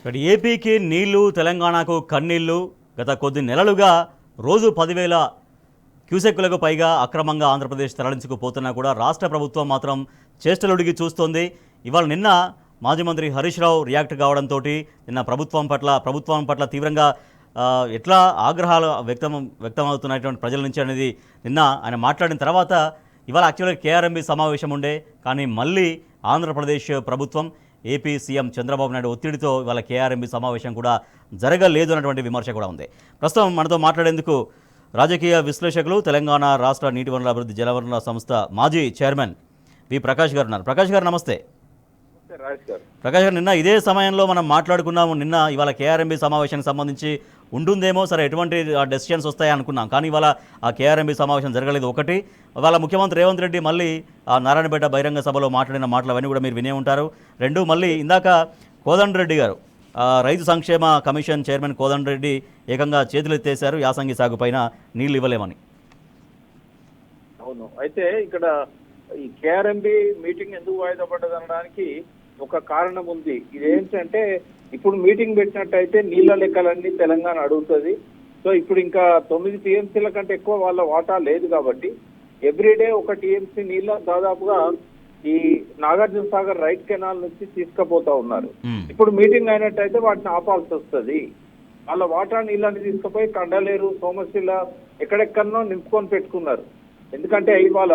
ఇక్కడ ఏపీకి నీళ్లు, తెలంగాణకు కన్నీళ్లు. గత కొద్ది నెలలుగా రోజు 10,000 క్యూసెక్కులకు పైగా అక్రమంగా ఆంధ్రప్రదేశ్ తరలించుకుపోతున్నా కూడా రాష్ట్ర ప్రభుత్వం మాత్రం చేష్టలుడిగి చూస్తోంది. ఇవాళ నిన్న మాజీ మంత్రి హరీష్ రావు రియాక్ట్ కావడంతో నిన్న ప్రభుత్వం పట్ల తీవ్రంగా ఎట్లా ఆగ్రహాలు వ్యక్తమవుతున్నటువంటి ప్రజల నుంచి అనేది నిన్న ఆయన మాట్లాడిన తర్వాత ఇవాళ యాక్చువల్గా కేఆర్ఎంబీ సమావేశం ఉండే, కానీ మళ్ళీ ఆంధ్రప్రదేశ్ ప్రభుత్వం ఏపీ సీఎం చంద్రబాబు నాయుడు ఒత్తిడితో ఇవాళ కేఆర్ఎంబీ సమావేశం కూడా జరగలేదు అన్నటువంటి విమర్శ కూడా ఉంది. ప్రస్తుతం మనతో మాట్లాడేందుకు రాజకీయ విశ్లేషకులు, తెలంగాణ రాష్ట్ర నీటి వనరుల అభివృద్ధి జలవనరుల సంస్థ మాజీ చైర్మన్ వి ప్రకాష్ గారు ఉన్నారు. ప్రకాష్ గారు నమస్తే. ప్రకాష్ గారు, నిన్న ఇదే సమయంలో మనం మాట్లాడుకున్నాము. నిన్న ఇవాళ కేఆర్ఎంబీ సమావేశానికి సంబంధించి ఉంటుందేమో, సరే ఎటువంటి డెసిషన్స్ వస్తాయని అనుకున్నాం, కానీ ఇవాళ ఆ కేఆర్ఎంబీ సమావేశం జరగలేదు. ఒకటి, ఇవాళ ముఖ్యమంత్రి రేవంత్ రెడ్డి మళ్ళీ నారాయణపేట బహిరంగ సభలో మాట్లాడిన మాటలు అవన్నీ కూడా మీరు వినే ఉంటారు. రెండు, మళ్ళీ ఇందాక కోదండరెడ్డి గారు రైతు సంక్షేమ కమిషన్ చైర్మన్ కోదండరెడ్డి ఏకంగా చేతులెత్తేశారు యాసంగి సాగు పైన నీళ్లు ఇవ్వలేమని. అవును, అయితే ఇక్కడ ఈ కేఆర్ఎంబీ మీటింగ్ ఎందుకు వాయిదా పడ్డది అనడానికి ఒక కారణం ఉంది. ఇదేంటంటే ఇప్పుడు మీటింగ్ పెట్టినట్టయితే నీళ్ల లెక్కలన్నీ తెలంగాణ అడుగుతుంది. సో ఇప్పుడు ఇంకా 9 టీఎంసీల కంటే ఎక్కువ వాళ్ళ వాటా లేదు కాబట్టి ఎవ్రీడే ఒక టీఎంసీ నీళ్ళ దాదాపుగా ఈ నాగార్జున సాగర్ రైట్ కెనాల్ నుంచి తీసుకుపోతా ఉన్నారు. ఇప్పుడు మీటింగ్ అయినట్టయితే వాటిని ఆపాల్సి వస్తుంది. వాళ్ళ వాటా నీళ్ళని తీసుకుపోయి కండలేరు, సోమశిల ఎక్కడెక్కడనో నింపుకొని పెట్టుకున్నారు. ఎందుకంటే ఇవాళ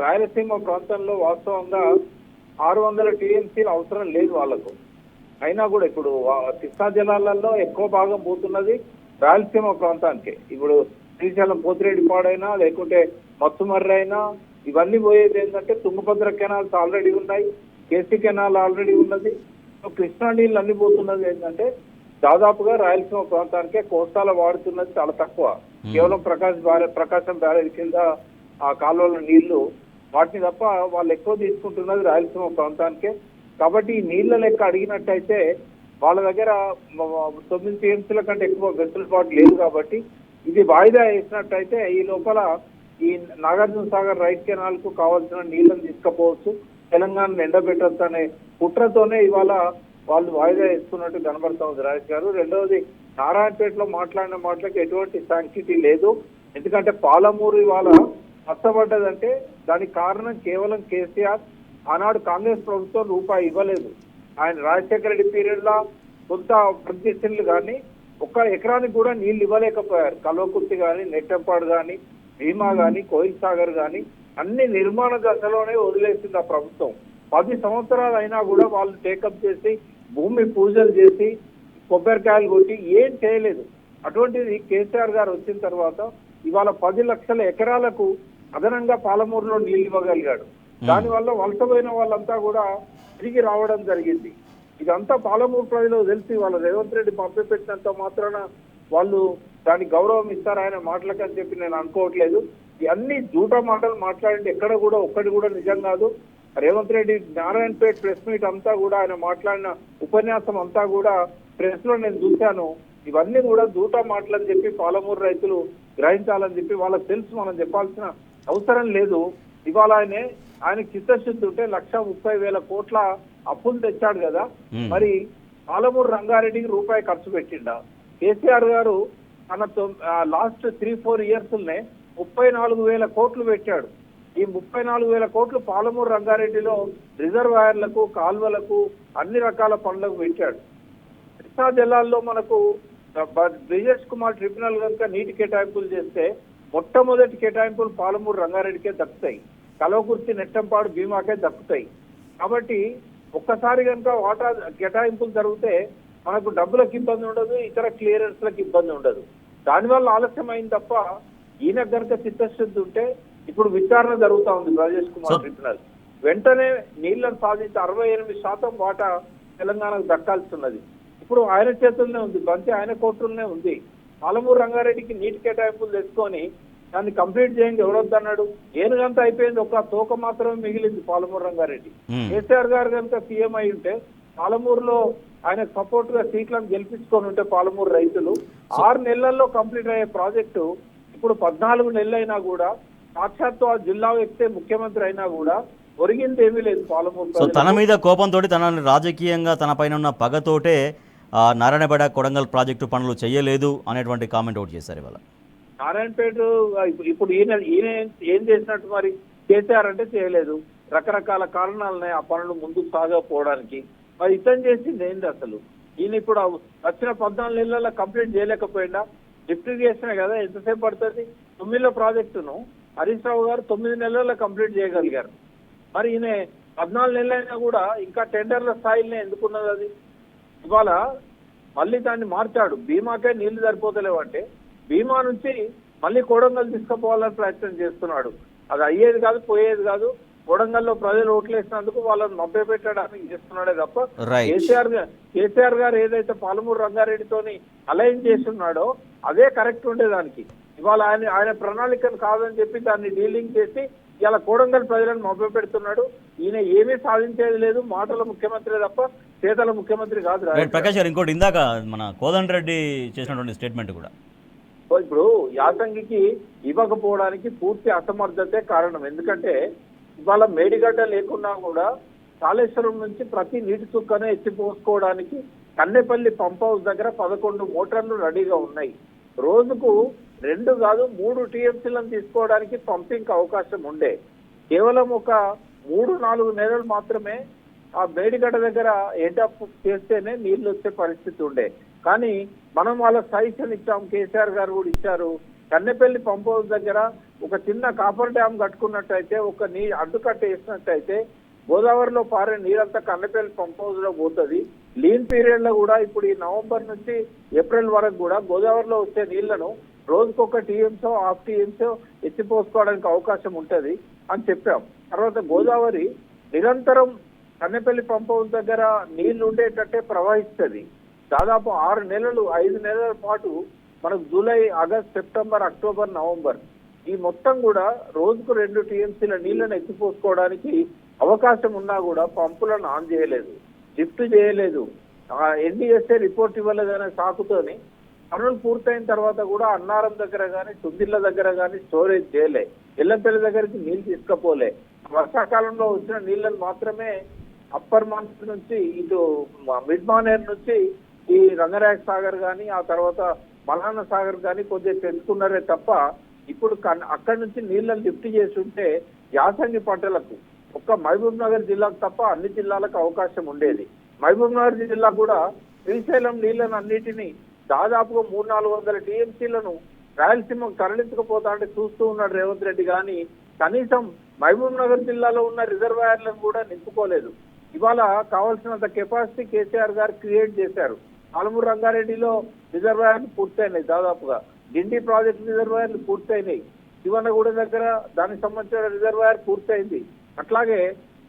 రాయలసీమ ప్రాంతంలో వాస్తవంగా 600 టీఎంసీలు అవసరం లేదు వాళ్ళకు. అయినా కూడా ఇప్పుడు కృష్ణా జలాలలో ఎక్కువ భాగం పోతున్నది రాయలసీమ ప్రాంతానికి. ఇప్పుడు శ్రీశైలం పోతిరెడ్డిపాడైనా లేకుంటే మత్తుమర్రి అయినా ఇవన్నీ పోయేది ఏంటంటే తుంగభద్ర కెనాల్స్ ఆల్రెడీ ఉన్నాయి, కేసీ కెనాల్ ఆల్రెడీ ఉన్నది. కృష్ణా నీళ్ళు అన్ని పోతున్నది ఏంటంటే దాదాపుగా రాయలసీమ ప్రాంతానికే. కోస్తాల వాడుతున్నది చాలా తక్కువ, కేవలం ప్రకాశం బ్యారేజ్ కింద ఆ కాలువల నీళ్లు వాటిని తప్ప వాళ్ళు ఎక్కువ తీసుకుంటున్నది రాయలసీమ ప్రాంతానికే. కాబట్టి ఈ నీళ్ల లెక్క అడిగినట్టయితే వాళ్ళ దగ్గర 9 టీఎంసీల కంటే ఎక్కువ వెసులుబాటు లేదు. కాబట్టి ఇది వాయిదా వేసినట్టయితే ఈ లోపల ఈ నాగార్జున సాగర్ రైట్ కెనాల్ కు కావాల్సిన నీళ్లను తీసుకుపోవచ్చు, తెలంగాణను ఎండబెట్టచ్చు అనే కుట్రతోనే ఇవాళ వాళ్ళు వాయిదా వేస్తున్నట్టు కనబడతా ఉంది రాజేష్ గారు. రెండవది, నారాయణపేటలో మాట్లాడిన మాటలకు ఎటువంటి శాంక్టిటీ లేదు. ఎందుకంటే పాలమూరు ఇవాళ నష్టపడ్డదంటే దానికి కారణం కేవలం కేసీఆర్. ఆనాడు కాంగ్రెస్ ప్రభుత్వం రూపాయి ఇవ్వలేదు. ఆయన రాజశేఖర రెడ్డి పీరియడ్ లో కొంత ప్రతిష్టలు కానీ 1 ఎకరానికి కూడా నీళ్లు ఇవ్వలేకపోయారు. కల్వకుర్తి కానీ, నెట్టంపాడు కానీ, భీమా కానీ, కోయిల్ సాగర్ కానీ అన్ని నిర్మాణ దశలోనే వదిలేసింది ఆ ప్రభుత్వం. 10 సంవత్సరాలు అయినా కూడా వాళ్ళు టేకప్ చేసి భూమి పూజలు చేసి కొబ్బరికాయలు కొట్టి ఏం చేయలేదు. అటువంటిది కేసీఆర్ గారు వచ్చిన తర్వాత ఇవాళ 10 లక్షల ఎకరాలకు అదనంగా పాలమూరులో నీళ్లు ఇవ్వగలిగాడు. దానివల్ల వలసపోయిన వాళ్ళంతా కూడా తిరిగి రావడం జరిగింది. ఇదంతా పాలమూరు ప్రజలకు తెలిసి వాళ్ళ రేవంత్ రెడ్డి మభ్యపెట్టినంత మాత్రాన వాళ్ళు దానికి గౌరవం ఇస్తారు ఆయన మాటలకని చెప్పి నేను అనుకోవట్లేదు. ఇవన్నీ జూటా మాటలు మాట్లాడి ఎక్కడ కూడా ఒక్కటి కూడా నిజం కాదు. రేవంత్ రెడ్డి నారాయణపేట ప్రెస్ మీట్ అంతా కూడా ఆయన మాట్లాడిన ఉపన్యాసం అంతా కూడా ప్రెస్ లో నేను చూశాను. ఇవన్నీ కూడా జూటా మాటలని చెప్పి పాలమూరు రైతులు గ్రహించాలని చెప్పి వాళ్ళకి తెలుసు, మనం చెప్పాల్సిన అవసరం లేదు. ఇవాళ ఆయనకి చిత్తశుద్ధి ఉంటే 1,30,000 కోట్ల అప్పులు తెచ్చాడు కదా, మరి పాలమూరు రంగారెడ్డికి రూపాయి ఖర్చు పెట్టిండా? కేసీఆర్ గారు తన లాస్ట్ 3-4 ఇయర్స్ 34,000 కోట్లు పెట్టాడు. ఈ 34,000 కోట్లు పాలమూరు రంగారెడ్డిలో రిజర్వాయర్లకు, కాల్వలకు, అన్ని రకాల పనులకు పెట్టాడు. కృష్ణా జిల్లాల్లో మనకు బ్రిజేష్ కుమార్ ట్రిబ్యునల్ కనుక నీటి కేటాయింపులు చేస్తే మొట్టమొదటి కేటాయింపులు పాలమూరు రంగారెడ్డికే దక్కుతాయి, కల్వకుర్తి, నెట్టంపాడు, భీమాకే దక్కుతాయి. కాబట్టి ఒక్కసారి కనుక వాటా కేటాయింపులు జరిగితే మనకు డబ్బులకు ఇబ్బంది ఉండదు, ఇతర క్లియరెన్స్లకు ఇబ్బంది ఉండదు. దానివల్ల ఆలస్యం అయింది తప్ప ఈయన కనుక చిత్తశుద్ధి ఉంటే ఇప్పుడు విచారణ జరుగుతా ఉంది బ్రజేష్ కుమార్ ట్రిబ్యునల్. వెంటనే నీళ్లను సాధించి 68% వాటా తెలంగాణకు దక్కాల్సి. ఇప్పుడు ఆయన చేతుల్లోనే ఉంది, బంతి ఆయన కోర్టుల్లోనే ఉంది. పాలమూరు రంగారెడ్డికి నీటి కేటాయింపులు తెచ్చుకొని దాన్ని కంప్లీట్ చేయండి ఎవరొద్దన్నాడు? ఏనుగంతా అయిపోయింది, ఒక తోక మాత్రమే మిగిలింది పాలమూరు రంగారెడ్డి. కేసీఆర్ గారు కనుక సీఎం అయి ఉంటే పాలమూరులో ఆయన సపోర్ట్ గా సీట్లను గెలిపించుకొని ఉంటే పాలమూరు రైతులు 6 నెలల్లో కంప్లీట్ అయ్యే ప్రాజెక్టు ఇప్పుడు 14 నెలలు అయినా కూడా సాక్షాత్తు ఆ జిల్లా వ్యక్తే ముఖ్యమంత్రి అయినా కూడా ఒరిగింది ఏమీ లేదు పాలమూరు. సో తన మీద కోపంతో, తనని రాజకీయంగా తన పైన ఉన్న పగతోటే నారాయణపేట కొడంగల్ ప్రాజెక్టు పనులు చేయలేదు అనేటువంటి కామెంట్ ఒకటి చేశారు ఇవాళ. నారాయణపేట ఇప్పుడు ఈయన ఏం చేసినట్టు మరి? కేసీఆర్ అంటే చేయలేదు, రకరకాల కారణాలున్నాయి ఆ పనులు ముందుకు సాగకపోవడానికి. మరి ఇతను చేసింది ఏంటి అసలు? ఈయన ఇప్పుడు వచ్చిన 14 నెలల్లో కంప్లీట్ చేయలేకపోయిందా? లిఫ్ట్ చేసినా కదా, ఎంతసేపు పడుతుంది? 9 ప్రాజెక్టును హరీష్ రావు గారు 9 నెలల్లో కంప్లీట్ చేయగలిగారు. మరి ఈయన 14 నెలలైనా కూడా ఇంకా టెండర్ల స్థాయిలోనే ఎందుకున్నది అది? ఇవాళ మళ్ళీ దాన్ని మార్చాడు. భీమాకే నీళ్లు సరిపోతలేవంటే భీమా నుంచి మళ్ళీ కొడంగల్ తీసుకుపోవాలని ప్రయత్నం చేస్తున్నాడు. అది అయ్యేది కాదు, పోయేది కాదు. కొడంగల్లో ప్రజలు ఓట్లేసినందుకు వాళ్ళని మభ్యపెట్టడానికి చేస్తున్నాడే తప్ప కేసీఆర్ గారు ఏదైతే పాలమూరు రంగారెడ్డితోని అలైన్ చేస్తున్నాడో అదే కరెక్ట్ ఉండేదానికి. ఇవాళ ఆయన ప్రణాళికను కాదని చెప్పి దాన్ని డీలింగ్ చేసి ఇలా కొడంగల్ ప్రజలను మభ్యపెడుతున్నాడు. ఈయన ఏమీ సాధించేది లేదు, మాటల ముఖ్యమంత్రి తప్ప చేతల ముఖ్యమంత్రి కాదు. ప్రకాష్ గారు, ఇంకోటి ఇందాక మన కోదండ రెడ్డి చేసినటువంటి స్టేట్మెంట్ కూడా ఇప్పుడు యాసంగికి ఇవ్వకపోవడానికి పూర్తి అసమర్థతే కారణం. ఎందుకంటే ఇవాళ మేడిగడ్డ లేకున్నా కూడా కాళేశ్వరం నుంచి ప్రతి నీటి చుక్కనే ఎత్తిపోసుకోవడానికి కన్నెపల్లి పంప్ హౌస్ దగ్గర 11 మోటార్లు రెడీగా ఉన్నాయి. రోజుకు 2 కాదు 3 టీఎంసీలను తీసుకోవడానికి పంపింగ్ అవకాశం ఉండే. కేవలం ఒక 3-4 నెలలు మాత్రమే ఆ మేడిగడ్డ దగ్గర ఎండప్ చేస్తేనే నీళ్లు వచ్చే పరిస్థితి ఉండే. కానీ మనం వాళ్ళ సజెషన్ ఇచ్చాం, కేసీఆర్ గారు కూడా ఇచ్చారు. కన్నెపల్లి పంప్ హౌస్ దగ్గర ఒక చిన్న కాపర్ డ్యామ్ కట్టుకున్నట్టయితే, ఒక అడ్డుకట్ట వేసినట్టయితే గోదావరిలో పారే నీరంతా కన్నెపల్లి పంప్ హౌస్ లో పోతుంది. లీన్ పీరియడ్ లో కూడా ఇప్పుడు ఈ నవంబర్ నుంచి ఏప్రిల్ వరకు కూడా గోదావరిలో వచ్చే నీళ్లను రోజుకొక టీఎంసో హాఫ్ టీఎంసో ఎత్తిపోసుకోవడానికి అవకాశం ఉంటది అని చెప్పాం. తర్వాత గోదావరి నిరంతరం కన్నెపల్లి పంప్ హౌస్ దగ్గర నీళ్లు ఉండేటట్టే ప్రవహిస్తుంది. దాదాపు 6 నెలలు 5 నెలల పాటు మనకు July, August, September, October, November ఈ మొత్తం కూడా రోజుకు 2 టీఎంసీల నీళ్లను ఎత్తిపోసుకోవడానికి అవకాశం ఉన్నా కూడా పంపులను ఆన్ చేయలేదు, లిఫ్ట్ చేయలేదు, ఎన్డీఎస్ఏ రిపోర్ట్ ఇవ్వలేదనే సాకుతోని పనులు పూర్తయిన తర్వాత కూడా అన్నారం దగ్గర కానీ, తుందిళ్ల దగ్గర కానీ స్టోరేజ్ చేయలే, ఎల్లంపల్లి దగ్గరికి నీళ్లు తీసుకపోలే. వర్షాకాలంలో వచ్చిన నీళ్లను మాత్రమే అప్పర్ మానేర్ నుంచి ఇటు మిడ్ మానేర్ నుంచి ఈ రంగరాజ్ సాగర్ కానీ, ఆ తర్వాత మలానా సాగర్ కానీ కొద్దిగా తెచ్చుకున్నారే తప్ప ఇప్పుడు అక్కడి నుంచి నీళ్ళని లిఫ్ట్ చేసి ఉంటే యాసంగి పంటలకు ఒక్క మహబూబ్ నగర్ జిల్లాకు తప్ప అన్ని జిల్లాలకు అవకాశం ఉండేది. మహబూబ్ నగర్ జిల్లా కూడా శ్రీశైలం నీళ్లను అన్నిటినీ దాదాపుగా 300-400 టీఎంసీలను రాయలసీమకు తరలించకపోతా అంటే చూస్తూ ఉన్నాడు రేవంత్ రెడ్డి. కానీ కనీసం మహబూబ్ నగర్ జిల్లాలో ఉన్న రిజర్వాయర్లను కూడా నింపుకోలేదు. ఇవాళ కావాల్సినంత కెపాసిటీ కేసీఆర్ గారు క్రియేట్ చేశారు. పాలమూరు రంగారెడ్డిలో రిజర్వాయర్లు పూర్తయినాయి, దాదాపుగా డిండి ప్రాజెక్టు రిజర్వాయర్లు పూర్తయినాయి, శివనగూడ దగ్గర దానికి సంబంధించిన రిజర్వాయర్ పూర్తయింది. అట్లాగే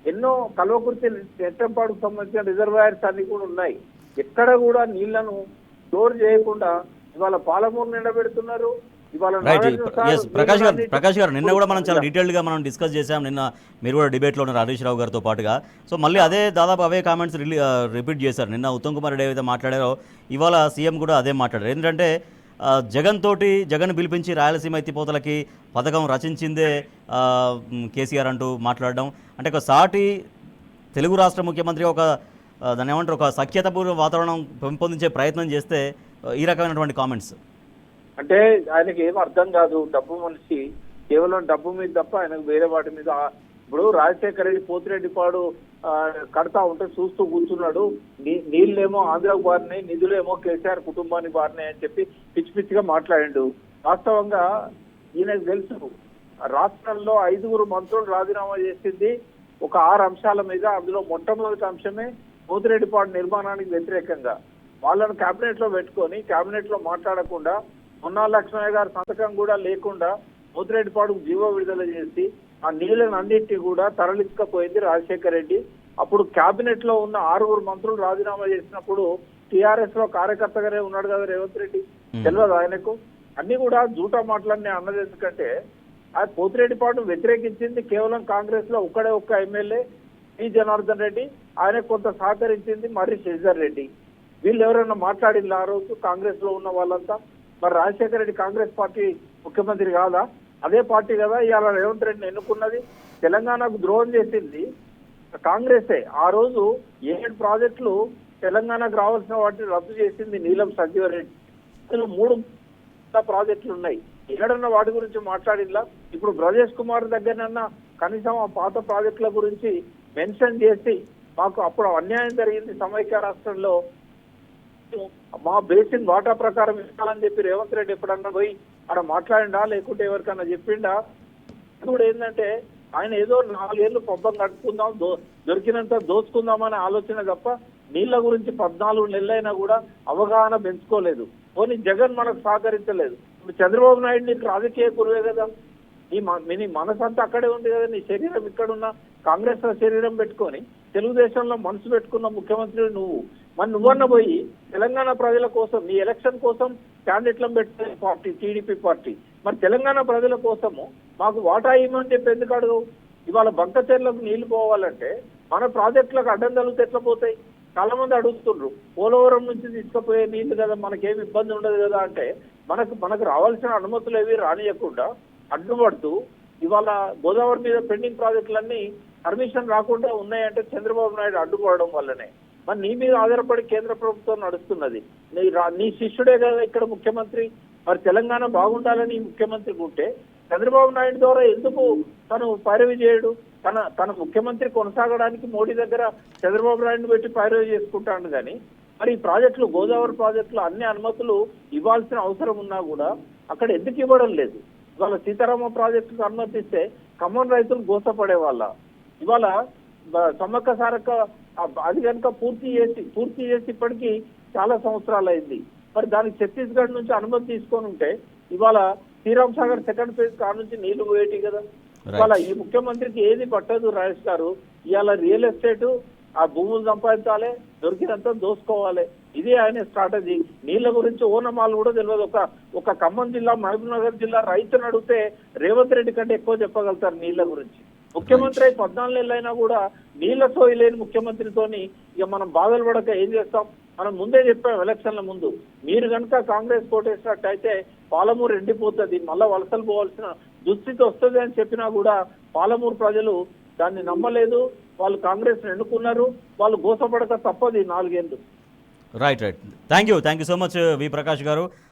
ఎన్నో కల్వకుర్తి, నెట్టంపాడుకు సంబంధించిన రిజర్వాయర్స్ అన్ని కూడా ఉన్నాయి. ఎక్కడ కూడా నీళ్లను స్టోర్ చేయకుండా ఇవాళ పాలమూరు నిండబెడుతున్నారు. ప్రకాష్ గారు, నిన్న కూడా మనం చాలా డీటెయిల్గా మనం డిస్కస్ చేసాం. నిన్న మీరు కూడా డిబేట్లో ఉన్నారు హరీష్ రావు గారితో పాటుగా. సో మళ్ళీ అదే దాదాపు అవే కామెంట్స్ రిపీట్ చేశారు. నిన్న ఉత్తమ్ కుమార్ రెడ్డి ఏదైతే మాట్లాడారో ఇవాళ సీఎం కూడా అదే మాట్లాడారు. ఏంటంటే జగన్ పిలిపించి రాయలసీమ ఎత్తిపోతలకి పథకం రచించిందే కేసీఆర్ అంటూ మాట్లాడడం, అంటే ఒక సాటి తెలుగు రాష్ట్ర ముఖ్యమంత్రి దాన్ని ఏమంటారు, ఒక సఖ్యతపూర్వ వాతావరణం పెంపొందించే ప్రయత్నం చేస్తే ఈ రకమైనటువంటి కామెంట్స్ అంటే ఆయనకి ఏం అర్థం కాదు. డబ్బు మనిషి, కేవలం డబ్బు మీద తప్ప ఆయనకు వేరే వాటి మీద. ఇప్పుడు రాజశేఖర రెడ్డి పోతిరెడ్డిపాడు కడతా ఉంటే చూస్తూ కూర్చున్నాడు. నీళ్ళేమో ఆంధ్రకు బారినాయి, నిధులేమో కేసీఆర్ కుటుంబానికి బారినాయి అని చెప్పి పిచ్చి పిచ్చిగా మాట్లాడిండు. వాస్తవంగా ఈయనకు తెలుసు రాష్ట్రంలో 5 మంత్రులు రాజీనామా చేసింది ఒక 6 అంశాల మీద. అందులో మొట్టమొదటి అంశమే పోతిరెడ్డిపాడు నిర్మాణానికి వ్యతిరేకంగా. వాళ్ళను కేబినెట్ లో పెట్టుకొని కేబినెట్ లో మాట్లాడకుండా పొన్నాల లక్ష్మయ్య గారి సంతకం కూడా లేకుండా పోతిరెడ్డిపాడుకు జీవో విడుదల చేసి ఆ నీళ్లను అన్నింటినీ కూడా తరలించకపోయింది రాజశేఖర రెడ్డి. అప్పుడు కేబినెట్ లో ఉన్న 6 మంత్రులు రాజీనామా చేసినప్పుడు టీఆర్ఎస్ లో కార్యకర్తగానే ఉన్నాడు కదా రేవంత్ రెడ్డి. తెలియదు ఆయనకు అన్ని కూడా జూటా మాటలన్నీ అన్నది. ఎందుకంటే ఆ పోతిరెడ్డిపాడు వ్యతిరేకించింది కేవలం కాంగ్రెస్ లో ఒక్క ఎమ్మెల్యే పి జనార్దన్ రెడ్డి, ఆయనకు కొంత సహకరించింది మర్రి శ్రీధర్ రెడ్డి. వీళ్ళు ఎవరైనా మాట్లాడింది ఆ రోజు కాంగ్రెస్ లో ఉన్న వాళ్ళంతా? మరి రాజశేఖర రెడ్డి కాంగ్రెస్ పార్టీ ముఖ్యమంత్రి కాదా? అదే పార్టీ కదా ఇవాళ రేవంత్ రెడ్డిని ఎన్నుకున్నది. తెలంగాణకు ద్రోహం చేసింది కాంగ్రెసే. ఆ రోజు 7 ప్రాజెక్టులు తెలంగాణకు రావాల్సిన వాటిని రద్దు చేసింది నీలం సంజీవరెడ్డి. ఇందులో 3 ప్రాజెక్టులు ఉన్నాయి. ఎక్కడన్నా వాటి గురించి మాట్లాడిలా? ఇప్పుడు బ్రజేష్ కుమార్ దగ్గరనన్నా కనీసం ఆ పాత ప్రాజెక్టుల గురించి మెన్షన్ చేసి మాకు అప్పుడు అన్యాయం జరిగింది సమైక్య రాష్ట్రంలో, మా బేసిన్ వాటా ప్రకారం ఇవ్వాలని చెప్పి రేవంత్ రెడ్డి ఎప్పుడన్నా పోయి అక్కడ మాట్లాడిండా, లేకుంటే ఎవరికన్నా చెప్పిండా? కూడా ఏంటంటే ఆయన ఏదో 4 ఏళ్ళు పబ్బం కట్టుకుందాం, దొరికినంత దోచుకుందామనే ఆలోచన తప్ప నీళ్ల గురించి 14 నెలలైనా కూడా అవగాహన పెంచుకోలేదు. పోనీ జగన్ మనకు సహకరించలేదు. ఇప్పుడు చంద్రబాబు నాయుడు నీకు రాజకీయ గురువే కదా, నీ మనసు అంతా అక్కడే ఉంది కదా, నీ శరీరం ఇక్కడున్నా కాంగ్రెస్ లో శరీరం పెట్టుకొని తెలుగుదేశంలో మనసు పెట్టుకున్న ముఖ్యమంత్రి నువ్వు. మరి నువ్వన్న పోయి తెలంగాణ ప్రజల కోసం నీ ఎలక్షన్ కోసం క్యాండిడేట్లను పెట్టే పార్టీ టీడీపీ పార్టీ, మరి తెలంగాణ ప్రజల కోసము మాకు వాటా ఇవ్వమని చెప్పి ఎందుకు అడగవు? ఇవాళ బంకచెర్లకు నీళ్లు పోవాలంటే మన ప్రాజెక్టులకు అడ్డం తగిలితే ఎట్లా పోతాయి? చాలా మంది అడుగుతుండ్రు, పోలవరం నుంచి తీసుకుపోయే నీళ్లు కదా, మనకేమి ఇబ్బంది ఉండదు కదా అంటే మనకు రావాల్సిన అనుమతులు ఏవి రానియకుండా అడ్డుపడుతూ ఇవాళ గోదావరి మీద పెండింగ్ ప్రాజెక్టులన్నీ పర్మిషన్ రాకుండా ఉన్నాయంటే చంద్రబాబు నాయుడు అడ్డుపడడం వల్లనే. మరి నీ మీద ఆధారపడి కేంద్ర ప్రభుత్వం నడుస్తున్నది. నీ శిష్యుడే కదా ఇక్కడ ముఖ్యమంత్రి. మరి తెలంగాణ బాగుండాలని ముఖ్యమంత్రి ఉంటే చంద్రబాబు నాయుడు ద్వారా ఎందుకు తను పైరవి చేయడు? తన ముఖ్యమంత్రి కొనసాగడానికి మోడీ దగ్గర చంద్రబాబు నాయుడుని పెట్టి పైరవి చేసుకుంటాడు. కానీ మరి ఈ ప్రాజెక్టులు, గోదావరి ప్రాజెక్టులు అన్ని అనుమతులు ఇవ్వాల్సిన అవసరం ఉన్నా కూడా అక్కడ ఎందుకు ఇవ్వడం లేదు? ఇవాళ సీతారామ ప్రాజెక్టుకు అనుమతిస్తే ఖమ్మం రైతులు గోసపడే వాళ్ళ. ఇవాళ సమ్మక్క సారక్క అది కనుక పూర్తి చేసి ఇప్పటికీ చాలా సంవత్సరాలు అయింది. మరి దానికి ఛత్తీస్గఢ్ నుంచి అనుమతి తీసుకొని ఉంటే ఇవాళ శ్రీరామ్ సాగర్ సెకండ్ ఫేజ్ కాడ నుంచి నీళ్లు పోయేటి కదా. ఇవాళ ఈ ముఖ్యమంత్రికి ఏది పట్టదు రాజేష్ గారు. ఇవాళ రియల్ ఎస్టేట్ ఆ భూములు సంపాదించాలి, దొరికినంత దోసుకోవాలి, ఇదే ఆయన స్ట్రాటజీ. నీళ్ల గురించి ఓనమాలు కూడా తెలియదు. ఒక ఖమ్మం జిల్లా, మహబూబ్ నగర్ జిల్లా రైతుని అడిగితే రేవంత్ రెడ్డి కంటే ఎక్కువ చెప్పగలుగుతారు నీళ్ల గురించి. ముఖ్యమంత్రి 14 నెలలైనా కూడా నీళ్ల సోయి లేని ముఖ్యమంత్రితోని ఇక మనం బాధలు పడక ఏం చేస్తాం? మనం ముందే చెప్పాం ఎలక్షన్ల ముందు, మీరు కనుక కాంగ్రెస్ కోటేసినట్టయితే పాలమూరు ఎండిపోతుంది, మళ్ళా వలసలు పోవాల్సిన దుస్థితి వస్తుంది అని చెప్పినా కూడా పాలమూరు ప్రజలు దాన్ని నమ్మలేదు. వాళ్ళు కాంగ్రెస్ ఎన్నుకున్నారు. వాళ్ళు గోసపడక తప్పది 4 ఏళ్ళు. Right. Thank you so much V Prakash గారు.